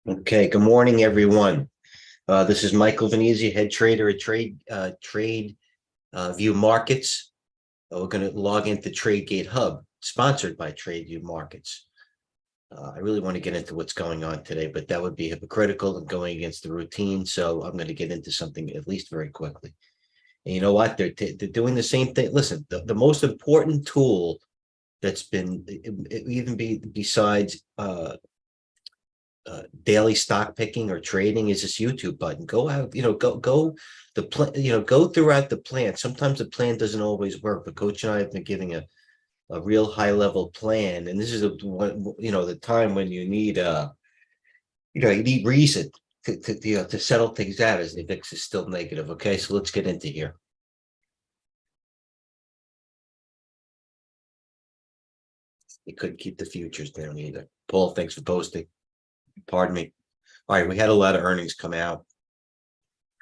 Okay, good morning, everyone. This is Michael Venezia, head trader at Trade View Markets. We're going to log into TradeGATEHub, sponsored by TradeView Markets. I really want to get into what's going on today, but that would be hypocritical and going against the routine. So I'm going to get into something at least very quickly. And you know what? They're doing the same thing. Listen, the most important tool that's been besides daily stock picking or trading is this YouTube button. Go out, go throughout the plan. Sometimes the plan doesn't always work, but Coach and I have been giving a real high level plan. And this is the time when you need you need reason to settle things out as the VIX is still negative. Okay, so let's get into here. You couldn't keep the futures down either. Paul, thanks for posting. Pardon me. All right, we had a lot of earnings come out.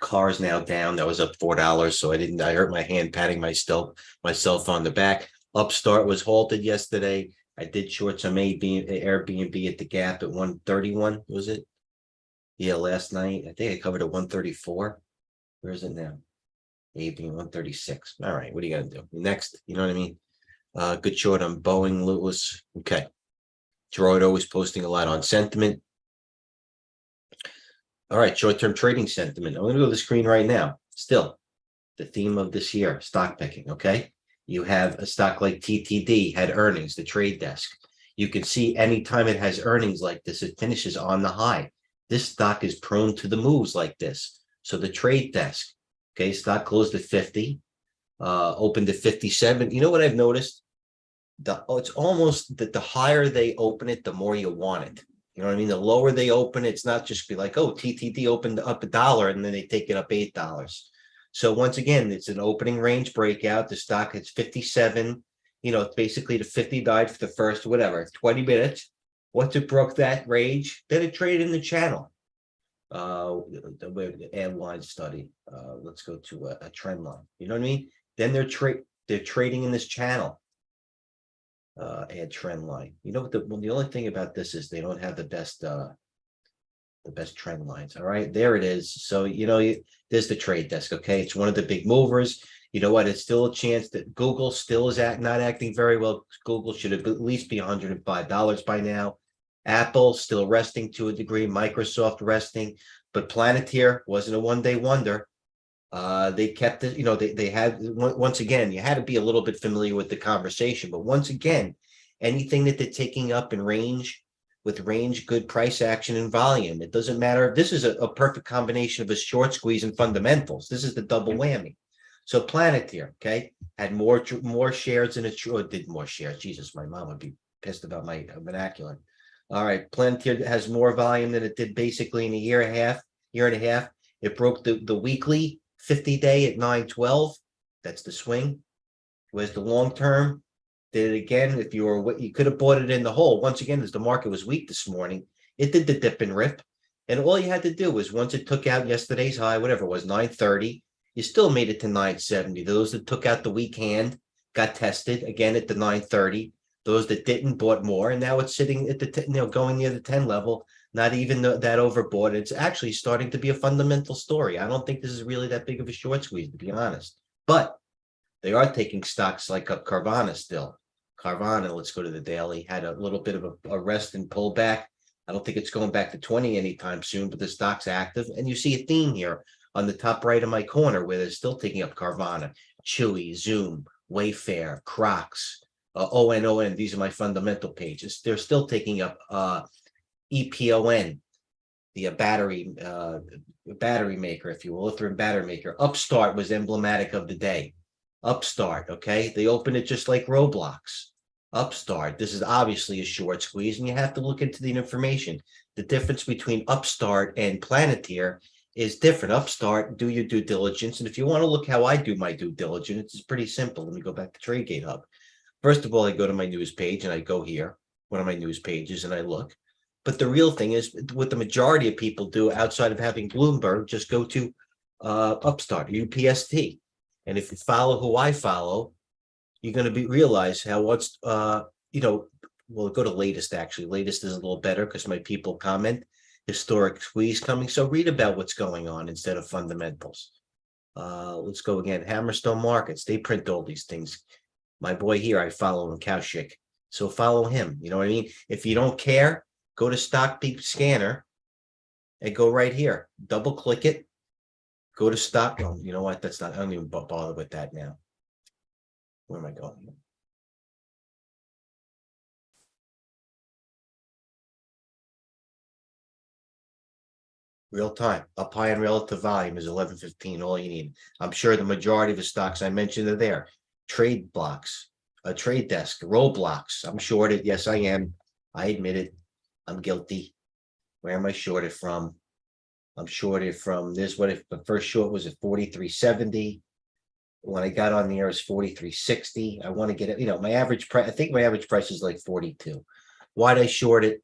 Cars now down. That was up $4. So I hurt my hand patting myself on the back. Upstart was halted yesterday. I did short some Airbnb at the Gap at 131. Was it? Yeah, last night. I think I covered at 134. Where is it now? AB 136. All right, what are you gonna do next? You know what I mean? Good short on Boeing, Lewis. Okay. Gerardo was posting a lot on sentiment. All right, short-term trading sentiment. I'm going to go to the screen right now. Still, the theme of this year, stock picking, okay? You have a stock like TTD had earnings, the trade desk. You can see anytime it has earnings like this, it finishes on the high. This stock is prone to the moves like this. So the trade desk, okay, stock closed at 50, opened at 57. You know what I've noticed? It's almost that the higher they open it, the more you want it. You know what I mean? The lower they open, it's not just be like, oh, TTD opened up $1 and then they take it up $8. So once again, it's an opening range breakout. The stock hits 57. It's basically the 50 died for the first, 20 minutes. Once it broke that range, then it traded in the channel. The ad line study. Let's go to a trend line. You know what I mean? Then they're trading in this channel. Add trend line. You know what the only thing about this is they don't have the best trend lines. All right, there it is. So there's the trade desk. Okay, it's one of the big movers. You know what? It's still a chance that Google still is not acting very well. Google should have at least be $105 by now. Apple still resting to a degree. Microsoft resting, but Planeteer wasn't a one-day wonder. They kept it, they had, once again, you had to be a little bit familiar with the conversation, but once again, anything that they're taking up in range, good price action and volume, it doesn't matter. This is a perfect combination of a short squeeze and fundamentals. This is the double whammy. So Planeteer, okay, had more shares in it, or did more shares. Jesus, my mom would be pissed about my vernacular. All right, Planeteer has more volume than it did basically in a year and a half. It broke the weekly 50-day at 912. That's the swing. Where's the long term? Did it again. If you could have bought it in the hole. Once again, as the market was weak this morning, it did the dip and rip. And all you had to do was once it took out yesterday's high, whatever it was, 930, you still made it to 970. Those that took out the weak hand got tested again at the 930. Those that didn't bought more. And now it's sitting at the going near the 10 level. Not even that overbought. It's actually starting to be a fundamental story. I don't think this is really that big of a short squeeze, to be honest. But they are taking stocks like Carvana still. Carvana, let's go to the daily, had a little bit of a rest and pullback. I don't think it's going back to 20 anytime soon, but the stock's active. And you see a theme here on the top right of my corner where they're still taking up Carvana, Chewy, Zoom, Wayfair, Crocs, ON. These are my fundamental pages. They're still taking up EPON, the battery maker, if you will, lithium battery maker. Upstart was emblematic of the day. Upstart, okay? They opened it just like Roblox. Upstart, this is obviously a short squeeze, and you have to look into the information. The difference between Upstart and Planeteer is different. Upstart, do your due diligence. And if you want to look how I do my due diligence, it's pretty simple. Let me go back to TradeGATEHub. First of all, I go to my news page and I go here, one of my news pages, and I look. But the real thing is what the majority of people do outside of having Bloomberg, just go to Upstart, UPST. And if you follow who I follow, you're going to realize how well, go to latest, actually. Latest is a little better because my people comment. historic squeeze coming. So read about what's going on instead of fundamentals. Let's go again. Hammerstone Markets, they print all these things. My boy here, I follow him, Kaushik. So follow him. You know what I mean? If you don't care, go to Stock Peep Scanner and go right here. Double click it. Go to stock. Oh, you know what? That's not, I don't even bother with that now. Where am I going? Real time, up high and relative volume is 11:15. All you need. I'm sure the majority of the stocks I mentioned are there. Trade blocks, a trade desk, roadblocks. I'm shorted. Yes, I am. I admit it. I'm guilty. Where am I shorted from? I'm shorted from this. What if the first short was at 43.70? When I got on the air, it's 43.60. I want to get it. You know, my average price. I think my average price is like 42. Why'd I short it?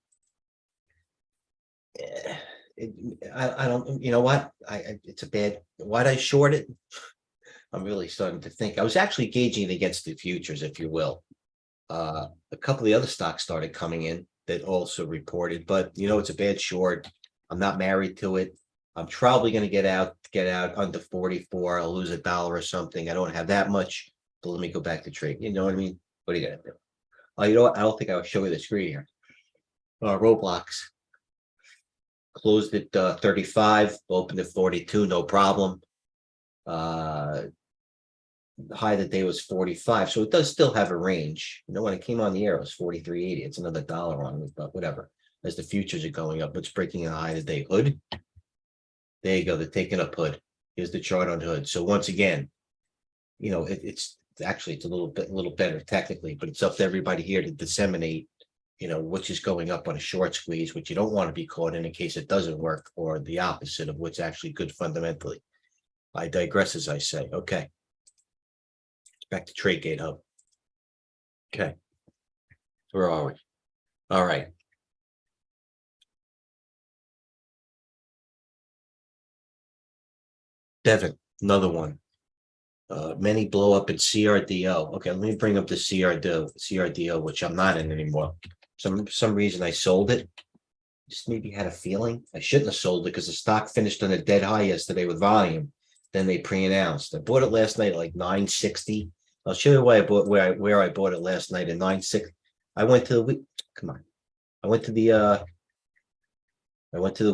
I don't, you know what? It's a bad, why'd I short it? I'm really starting to think. I was actually gauging it against the futures, if you will. A couple of the other stocks started coming in that also reported, but you know, it's a bad short. I'm not married to it. I'm probably going to get out under 44. I'll lose $1 or something. I don't have that much, but let me go back to trade. You know what I mean? What are you going to do? Oh, you know what? I don't think I'll show you the screen here. Roblox. Closed at 35, opened at 42, no problem. The high that day was 45, so it does still have a range. You know, when it came on the air, it was 43.80. It's another dollar on it, but whatever. As the futures are going up, it's breaking a high today. Hood. There you go. They're taking up hood. Here's the chart on hood. So once again, you know, it's actually it's a little better technically, but it's up to everybody here to disseminate, you know, which is going up on a short squeeze, which you don't want to be caught in case it doesn't work, or the opposite of what's actually good fundamentally. I digress, as I say. Okay. Back to TradeGATEHub. Okay. Where are we? All right. Devin, another one. Many blow up in CRDO. Okay, let me bring up the CRDO, which I'm not in anymore. Some reason I sold it. Just maybe had a feeling I shouldn't have sold it because the stock finished on a dead high yesterday with volume. Then they pre-announced. I bought it last night at like 960. I'll show you why I bought where I bought it last night at 960. I went to the week. Come on. I went to the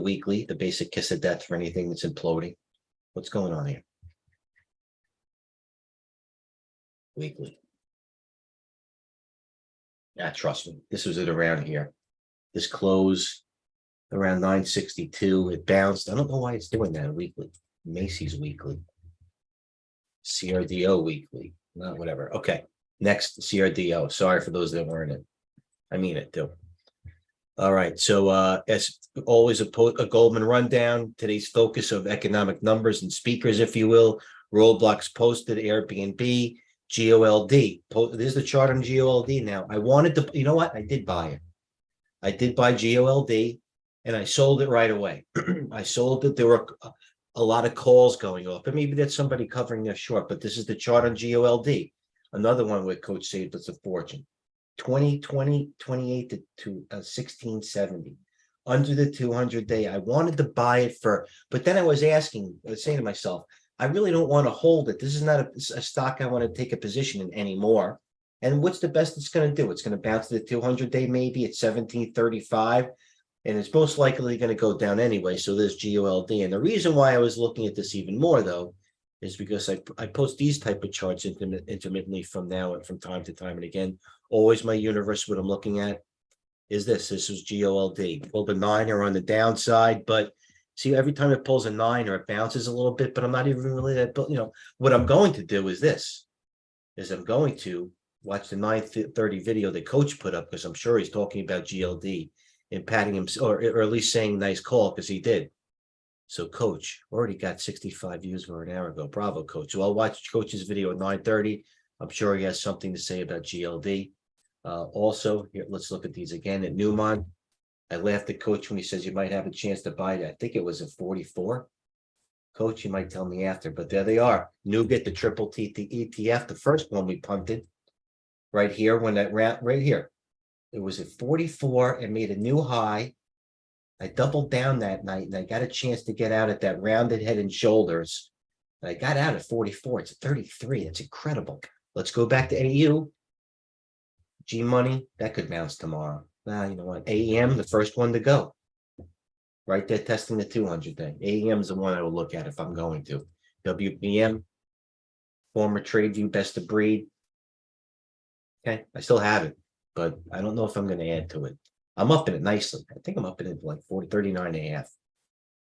weekly, the basic kiss of death for anything that's imploding. What's going on here? Weekly. Yeah, trust me. This was it around here. This close around 962. It bounced. I don't know why it's doing that weekly. Macy's weekly. CRDO weekly. Not whatever. Okay. Next, CRDO. Sorry for those that weren't it. I mean it too. All right. So as always, a Goldman rundown. Today's focus of economic numbers and speakers, if you will. Roadblocks posted, Airbnb, GOLD. There's the chart on GOLD now. I wanted to, you know what? I did buy it. I did buy GOLD and I sold it right away. I sold it. There were a lot of calls going off, but maybe that's somebody covering their short. But this is the chart on GOLD. Another one where Coach saved us a fortune. 28 to 1670 under the 200-day. I wanted to buy it but then I was saying to myself, I really don't want to hold it. This is not a stock I want to take a position in anymore. And what's the best it's going to do? It's going to bounce to the 200-day maybe at 1735. And it's most likely going to go down anyway. So there's GOLD. And the reason why I was looking at this even more, though, is because I post these type of charts intermittently from time to time. And again, always my universe, what I'm looking at is this. This is GOLD. Pulled a 9er on the downside, but see, every time it pulls a 9er, it bounces a little bit, but I'm not even really that, but you know, what I'm going to do is this, is I'm going to watch the 9:30 video that Coach put up, because I'm sure he's talking about GLD and patting him, or at least saying nice call, because he did. So Coach already got 65 views for an hour ago. Bravo, Coach. So I'll watch Coach's video at 9:30. I'm sure he has something to say about GLD. Also, here, let's look at these again at Newmont. I laughed at Coach when he says you might have a chance to buy it. I think it was a 44. Coach, you might tell me after, but there they are. Nougat, the triple T ETF, the first one we punted right here when that right here. It was at 44 and made a new high. I doubled down that night and I got a chance to get out at that rounded head and shoulders. And I got out at 44. It's 33. That's incredible. Let's go back to AU. G money, that could bounce tomorrow. You know what? AEM, the first one to go. Right there, testing the 200 day. AEM is the one I will look at if I'm going to. WBM, former TradeView best of breed. Okay, I still have it, but I don't know if I'm going to add to it. I'm up in it nicely. I think I'm up in it like 40, 39 and a half,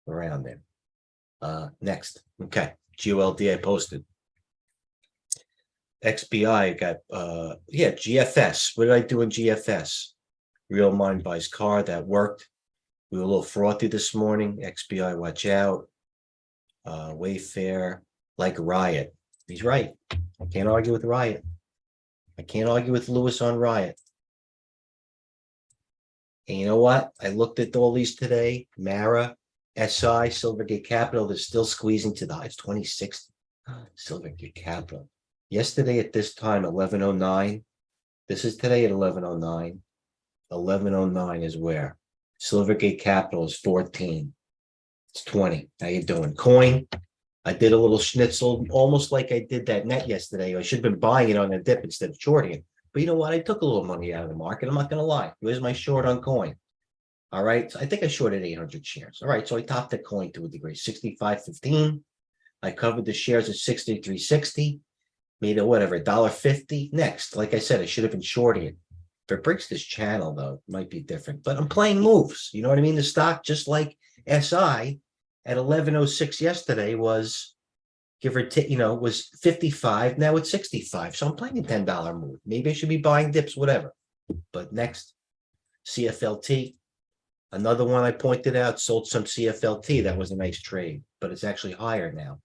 around there. Next, okay, GOLD I posted. XBI got, GFS. What did I do in GFS? Real Mind buys car, that worked. We were a little frothy this morning. XBI, watch out. Wayfair, like Riot. He's right. I can't argue with Riot. I can't argue with Lewis on Riot. And you know what? I looked at all these today. Mara, SI, Silvergate Capital, they're still squeezing to the highs, 26. Silvergate Capital. Yesterday at this time, 11:09. This is today at 11:09. 11:09 is where? Silvergate Capital is 14. It's 20. How you doing? Coin. I did a little schnitzel, almost like I did that net yesterday. I should have been buying it on a dip instead of shorting it. But you know what? I took a little money out of the market. I'm not going to lie. Where's my short on coin? All right. So I think I shorted 800 shares. All right. So I topped the coin to a degree, 65.15. I covered the shares at 63.60. Made it whatever, $1.50. Next, like I said, I should have been shorting it. If it breaks this channel, though, it might be different. But I'm playing moves. You know what I mean? The stock, just like SI at 11:06 yesterday, was give or take, was 55. Now it's 65. So I'm playing a $10 move. Maybe I should be buying dips, whatever. But next, CFLT. Another one I pointed out, sold some CFLT. That was a nice trade, but it's actually higher now.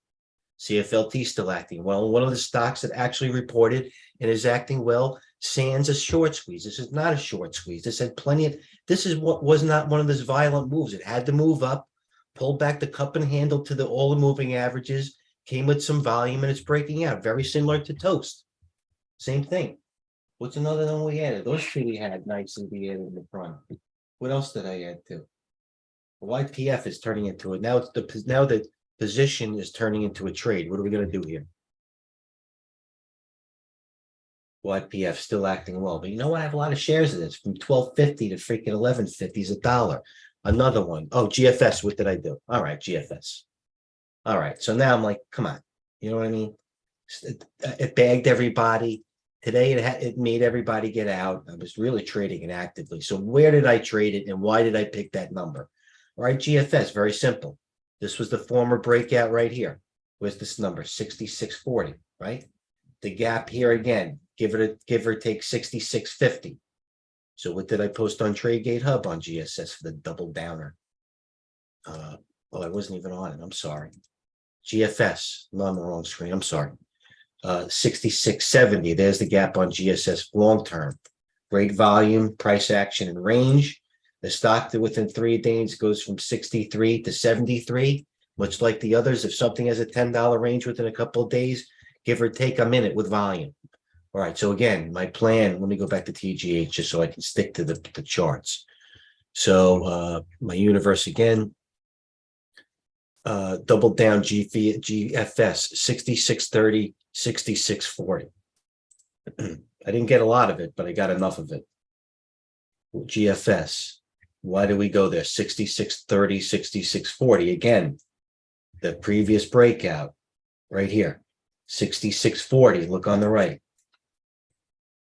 CFLT still acting well. One of the stocks that actually reported and is acting well, sans a short squeeze. This is not a short squeeze. This had plenty of, this is what was not one of those violent moves. It had to move up, pull back the cup and handle to all the moving averages, came with some volume, and it's breaking out. Very similar to Toast. Same thing. What's another one we added? Those two we had nicely we added in the front. What else did I add to? YPF is turning into it. Now it's the position is turning into a trade. What are we going to do here? YPF still acting well, but you know what? I have a lot of shares of this from 12.50 to freaking 11.50 is $1. Another one. Oh, GFS. What did I do? All right, GFS. All right. So now I'm like, come on. You know what I mean? It bagged everybody. Today it made everybody get out. I was really trading it actively. So where did I trade it and why did I pick that number? All right, GFS, very simple. This was the former breakout right here. Where's this number? 66.40, right? The gap here again, give or take 66.50. So what did I post on TradeGATEHub on GSS for the double downer? I wasn't even on it. I'm sorry. GFS. I'm on the wrong screen. I'm sorry. 66.70. There's the gap on GSS long term. Great volume, price action, and range. The stock that within 3 days goes from 63 to 73, much like the others. If something has a $10 range within a couple of days, give or take, I'm in it with volume. All right. So again, my plan, let me go back to TGH just so I can stick to the charts. So my universe again, double down GFS, 66.30, 66.40. I didn't get a lot of it, but I got enough of it. GFS. Why do we go there? 66.30, 66.40. Again, the previous breakout right here. 66.40. Look on the right.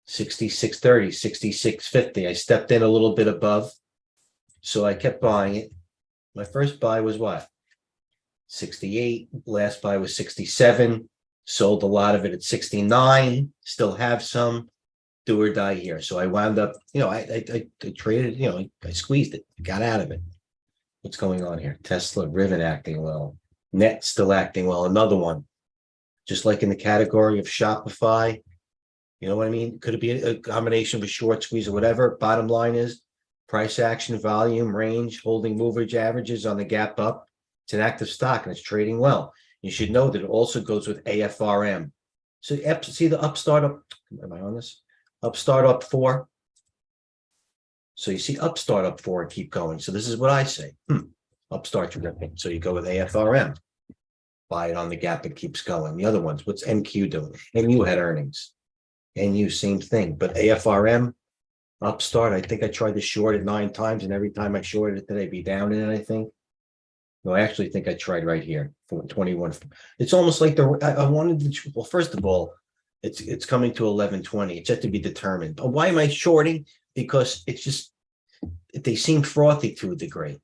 66.30, 66.50. I stepped in a little bit above. So I kept buying it. My first buy was what? 68. Last buy was 67. Sold a lot of it at 69. Still have some. Do or die here. So I wound up, I traded, I squeezed it, got out of it. What's going on here? Tesla, Riven acting well. Net still acting well. Another one. Just like in the category of Shopify. You know what I mean? Could it be a combination of a short squeeze or whatever? Bottom line is price action, volume, range, holding movage averages on the gap up. It's an active stock and it's trading well. You should know that it also goes with AFRM. So see the Upstart up. Am I on this? Upstart up 4. So you see Upstart up 4 and keep going. So this is what I say. Upstart's ripping. So you go with AFRM. Buy it on the gap, it keeps going. The other ones, what's NQ doing? NU had earnings. NU, same thing. But AFRM, Upstart, I think I tried to short it 9 times, and every time I shorted it, did I be down in it, I think? No, I actually think I tried right here for 21. It's almost like I wanted to, well, first of all, it's coming to 11:20. It's yet to be determined. But why am I shorting? Because it's just, they seem frothy to a degree.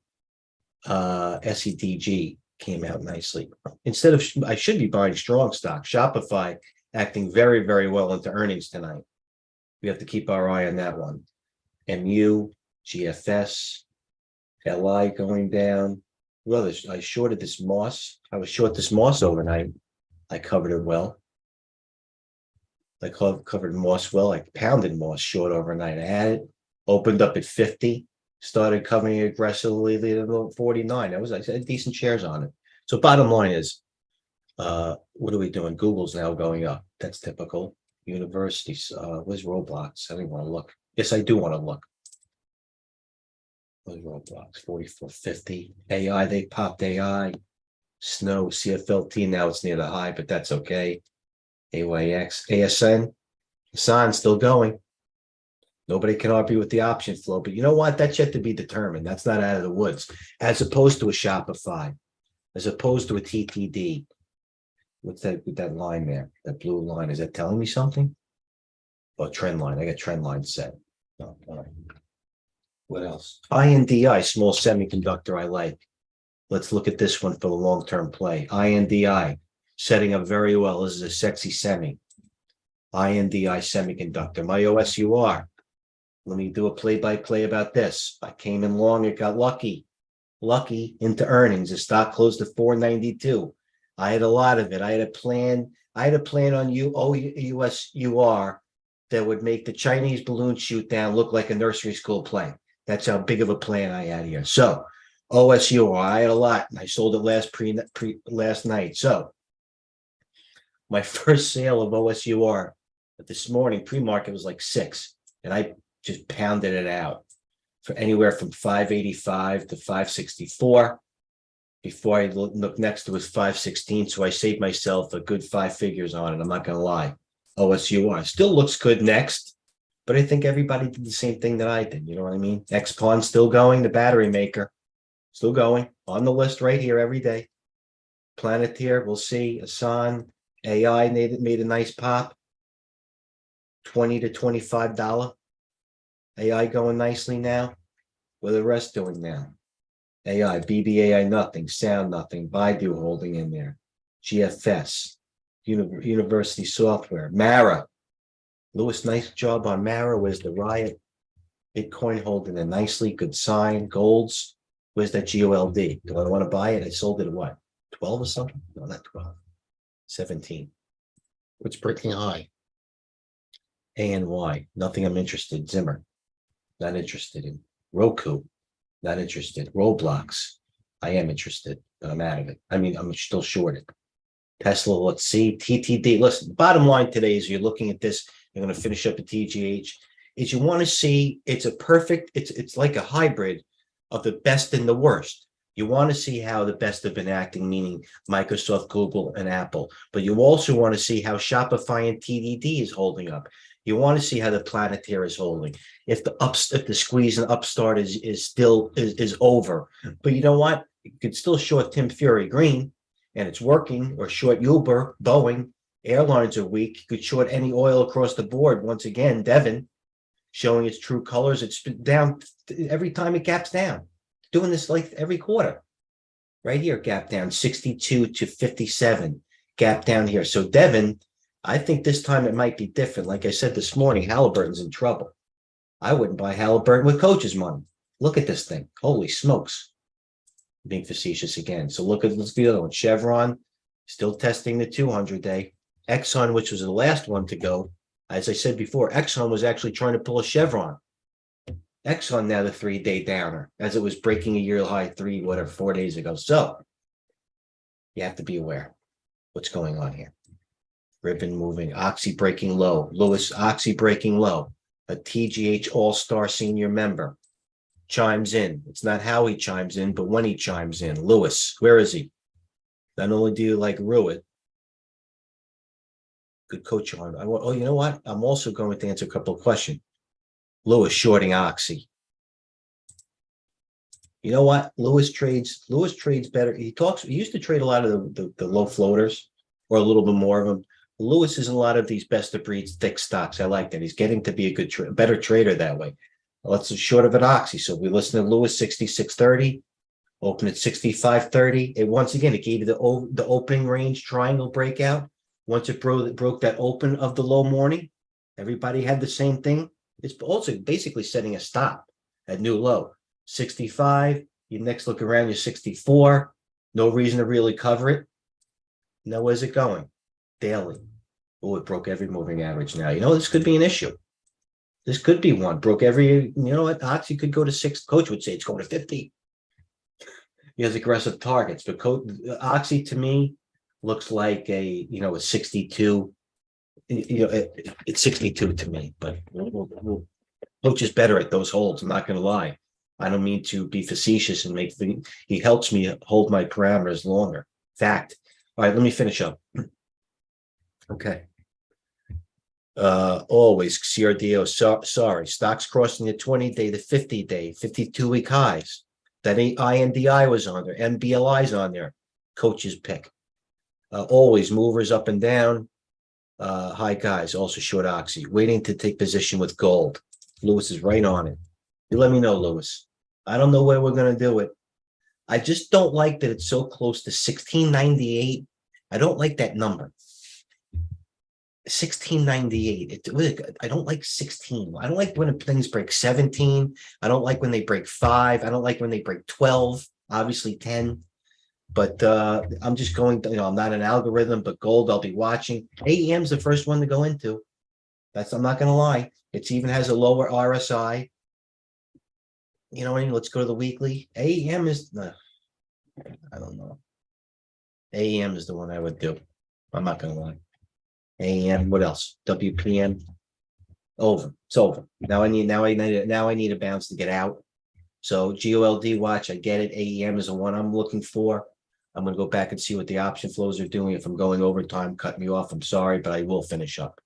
SEDG came out nicely. Instead of, I should be buying strong stock. Shopify acting very, very well into earnings tonight. We have to keep our eye on that one. MU, GFS, LI going down. Well, I shorted this Moss. I was short this Moss overnight. I covered it well. I covered Moss well. I pounded Moss short overnight. I had it, opened up at 50, started covering it aggressively at 49. I had decent shares on it. So bottom line is, what are we doing? Google's now going up. That's typical. Universities, where's Roblox? I don't want to look. Yes, I do want to look. Where's Roblox? 44.50. AI, they popped AI. Snow, CFLT, now it's near the high, but that's okay. AYX, ASN, Hassan still going. Nobody can argue with the option flow, but you know what? That's yet to be determined. That's not out of the woods, as opposed to a Shopify, as opposed to a TTD. What's that line there? That blue line, is that telling me something? Oh, trend line. I got trend line set. Oh, all right. What else? INDI, small semiconductor I like. Let's look at this one for the long-term play. INDI, setting up very well. This is a sexy semi. INDI semiconductor. My OSUR. Let me do a play-by-play about this. I came in long. It got lucky. Lucky into earnings. The stock closed at 492. I had a lot of it. I had a plan. on OUSUR that would make the Chinese balloon shoot down look like a nursery school play. That's how big of a plan I had here. So OSUR, I had a lot, and I sold it last night. So my first sale of OSUR this morning, pre-market was like 6, and I just pounded it out for anywhere from 585 to 564. Before I look next to was 516, so I saved myself a good 5 figures on it. I'm not going to lie. OSUR still looks good next, but I think everybody did the same thing that I did. You know what I mean? XPON still going, the battery maker, still going on the list right here every day. Planeteer, we'll see. Asan, AI made a nice pop. $20 to $25. AI going nicely now. What are the rest doing now? AI, BBAI, nothing. Sound, nothing. Baidu holding in there. GFS, University Software. Mara. Lewis, nice job on Mara. Where's the Riot? Bitcoin holding in nicely. Good sign. Golds. Where's that GOLD? Do I want to buy it? I sold it at what? 12 or something? No, not 12. 17. What's breaking high? ANY. Nothing I'm interested in. Zimmer. Not interested in. Roku. Not interested. Roblox. I am interested, but I'm out of it. I mean, I'm still shorted. Tesla, let's see. TTD. Listen, the bottom line today is you're looking at this. You're going to finish up at TGH. Is you want to see it's a perfect, it's like a hybrid of the best and the worst. You want to see how the best have been acting, meaning Microsoft, Google, and Apple. But you also want to see how Shopify and TDD is holding up. You want to see how the Planeteer is holding. If the squeeze and Upstart is over. But you know what? You could still short Tim Fury Green, and it's working, or short Uber, Boeing. Airlines are weak. You could short any oil across the board. Once again, Devon showing its true colors. It's down every time it gaps down. Doing this like every quarter. Right here, gap down 62 to 57. Gap down here. So Devon, I think this time it might be different. Like I said this morning, Halliburton's in trouble. I wouldn't buy Halliburton with coach's money. Look at this thing. Holy smokes. Being facetious again. So let's do the other one. Chevron, still testing the 200-day. Exxon, which was the last one to go. As I said before, Exxon was actually trying to pull a Chevron. Exxon now the 3-day downer, as it was breaking a year high 4 days ago. So you have to be aware what's going on here. Ribbon moving, Oxy breaking low. Lewis, Oxy breaking low. A TGH All-Star senior member. chimes in. It's not how he chimes in, but when he chimes in. Lewis, where is he? Not only do you like Ruitt, good coach on. Oh, you know what? I'm also going to answer a couple of questions. Lewis shorting Oxy. You know what? Lewis trades better. He used to trade a lot of the low floaters or a little bit more of them. Lewis is a lot of these best of breeds, thick stocks. I like that. He's getting to be a better trader that way. Let's short of an Oxy. So we listen to Lewis 66.30, open at 65.30. And once again, it gave you the opening range triangle breakout. Once it broke that open of the low morning, everybody had the same thing. It's also basically setting a stop at new low. 65. You next look around, you're 64. No reason to really cover it. Now, where's it going? Daily. Oh, it broke every moving average now. You know, this could be an issue. This could be one. Broke every, you know what? Oxy could go to 6. Coach would say it's going to 50. He has aggressive targets, but Oxy to me looks like a 62. It's 62 to me, but Coach is better at those holds. I'm not going to lie. I don't mean to be facetious and he helps me hold my parameters longer. Fact. All right, let me finish up. Okay. Always CRDO. Sorry. Stocks crossing the 20-day, the 50-day, 52-week highs. That INDI was on there. MBLI's on there. Coach's pick. Always movers up and down. High guys, also short Oxy. Waiting to take position with gold. Lewis is right on it. You let me know, Lewis. I don't know where we're going to do it. I just don't like that it's so close to 1698. I don't like that number. 1698. I don't like 16. I don't like when things break 17. I don't like when they break 5. I don't like when they break 12. Obviously 10. But I'm just going to, I'm not an algorithm, but gold I'll be watching. AEM's the first one to go into. I'm not going to lie. It even has a lower RSI. You know what I mean? Let's go to the weekly. AEM is, I don't know. AEM is the one I would do. I'm not going to lie. AEM, what else? WPM. Over. It's over. Now I need a bounce to get out. So GOLD watch, I get it. AEM is the one I'm looking for. I'm going to go back and see what the option flows are doing. If I'm going overtime, cut me off. I'm sorry, but I will finish up.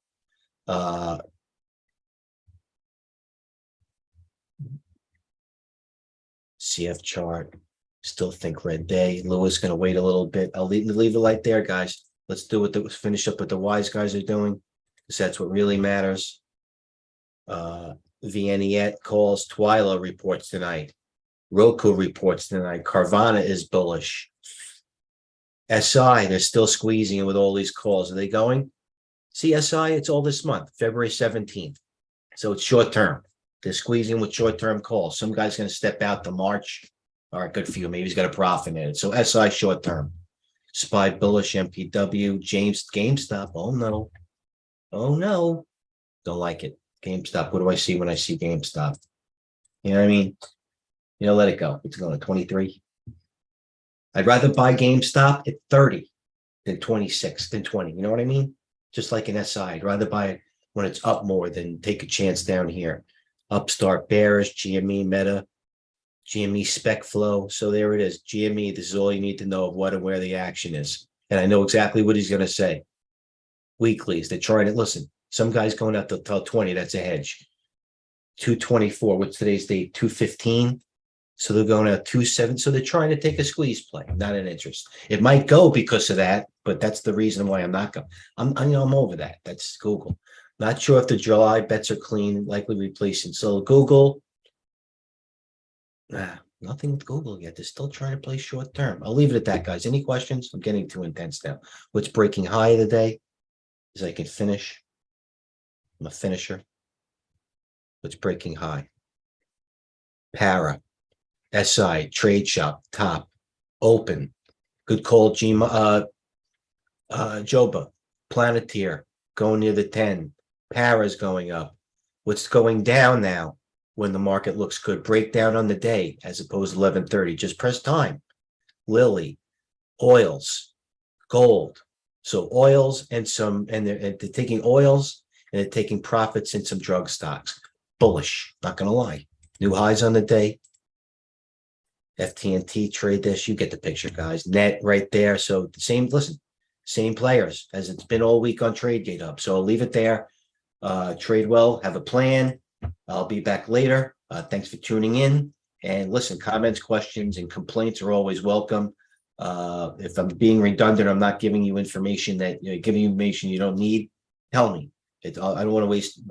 CF chart. Still think red day. Lewis going to wait a little bit. I'll leave the light there, guys. Let's do what finish up what the wise guys are doing, because that's what really matters. Viennette calls. Twyla reports tonight. Roku reports tonight. Carvana is bullish. SI, they're still squeezing it with all these calls. Are they going? CSI, it's all this month, February 17th. So it's short term. They're squeezing with short term calls. Some guy's going to step out to March. All right, good for you. Maybe he's got a profit in it. So SI short term. SPY bullish, MPW, GameStop. Oh no. Oh no. Don't like it. GameStop. What do I see when I see GameStop? You know what I mean? Let it go. It's going to 23. I'd rather buy GameStop at 30 than 26 than 20. You know what I mean? Just like an SI. I'd rather buy it when it's up more than take a chance down here. Upstart, bearish, GME, Meta, GME, spec flow. So there it is. GME, this is all you need to know of what and where the action is. And I know exactly what he's going to say. Weeklies, they're trying to listen. Some guy's going out to tell 20. That's a hedge. 224. What's today's date? 215. So they're going out 27. So they're trying to take a squeeze play. Not an interest. It might go because of that, but that's the reason why I'm not going. I'm over that. That's Google. Not sure if the July bets are clean, likely replacing. So Google, nothing with Google yet. They're still trying to play short term. I'll leave it at that, guys. Any questions? I'm getting too intense now. What's breaking high of the day is I can finish. I'm a finisher. What's breaking high? Para, SI, Trade Shop, top, open. Good call, Joba, Planeteer, going near the 10. Para's going up. What's going down now when the market looks good? Breakdown on the day as opposed to 11:30. Just press time. Lily, oils, gold. So oils and they're taking oils and they're taking profits in some drug stocks. Bullish, not going to lie. New highs on the day. FTNT, trade this, you get the picture, guys. Net right there. So the same, listen, same players as it's been all week on TradeGATEHub. So I'll leave it there. Trade well, have a plan. I'll be back later. Thanks for tuning in. And listen, comments, questions, and complaints are always welcome. If I'm being redundant, I'm not giving you information giving you information you don't need. Tell me. I don't want to waste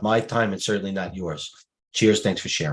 my time and certainly not yours. Cheers. Thanks for sharing.